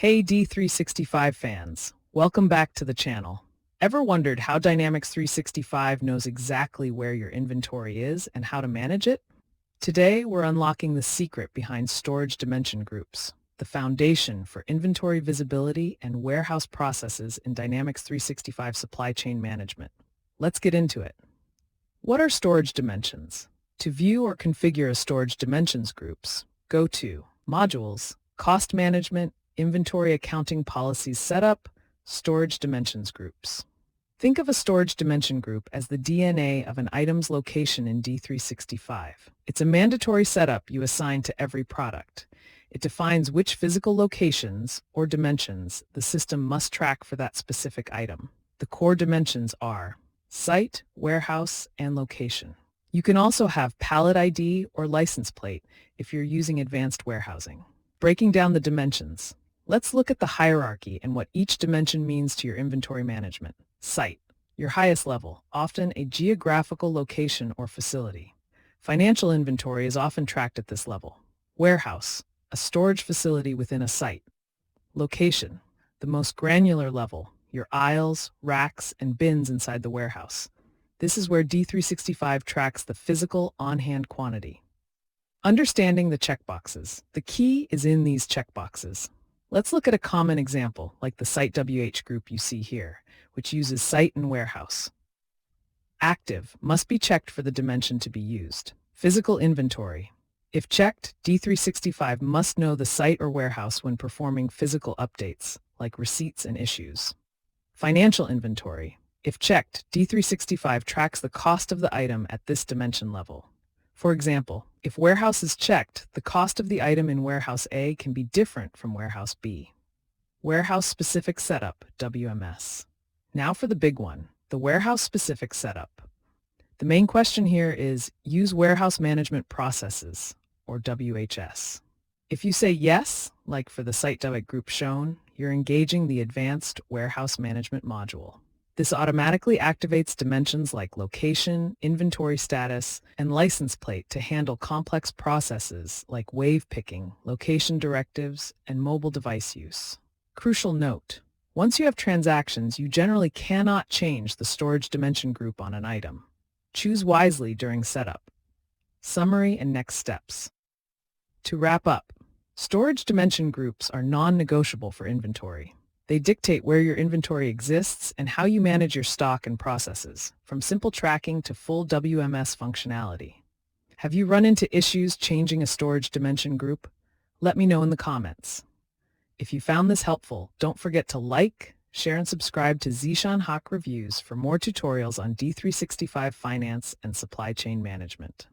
Hey D365 fans, welcome back to the channel. Ever wondered how Dynamics 365 knows exactly where your inventory is and how to manage it? Today, we're unlocking the secret behind storage dimension groups, the foundation for inventory visibility and warehouse processes in Dynamics 365 supply chain management. Let's get into it. What are storage dimensions? To view or configure a storage dimensions groups, go to Modules, Cost Management, Inventory Accounting Policies Setup, Storage Dimensions Groups. Think of a storage dimension group as the DNA of an item's location in D365. It's a mandatory setup you assign to every product. It defines which physical locations or dimensions the system must track for that specific item. The core dimensions are site, warehouse, and location. You can also have pallet ID or license plate if you're using advanced warehousing. Breaking down the dimensions. Let's look at the hierarchy and what each dimension means to your inventory management. Site, your highest level, often a geographical location or facility. Financial inventory is often tracked at this level. Warehouse, a storage facility within a site. Location, the most granular level, your aisles, racks, and bins inside the warehouse. This is where D365 tracks the physical on-hand quantity. Understanding the checkboxes. The key is in these checkboxes. Let's look at a common example, like the Site WH group you see here, which uses site and warehouse. Active must be checked for the dimension to be used. Physical inventory. If checked, D365 must know the site or warehouse when performing physical updates, like receipts and issues. Financial inventory. If checked, D365 tracks the cost of the item at this dimension level. For example, if warehouse is checked, the cost of the item in warehouse A can be different from warehouse B. Warehouse-specific setup, WMS. Now for the big one, the warehouse-specific setup. The main question here is, use warehouse management processes, or WHS. If you say yes, like for the Site WH group shown, you're engaging the Advanced Warehouse Management module. This automatically activates dimensions like location, inventory status, and license plate to handle complex processes like wave picking, location directives, and mobile device use. Crucial note: once you have transactions, you generally cannot change the storage dimension group on an item. Choose wisely during setup. Summary and next steps. To wrap up, storage dimension groups are non-negotiable for inventory. They dictate where your inventory exists and how you manage your stock and processes, from simple tracking to full WMS functionality. Have you run into issues changing a storage dimension group? Let me know in the comments. If you found this helpful, don't forget to like, share, and subscribe to Zeeshan Haq Reviews for more tutorials on D365 finance and supply chain management.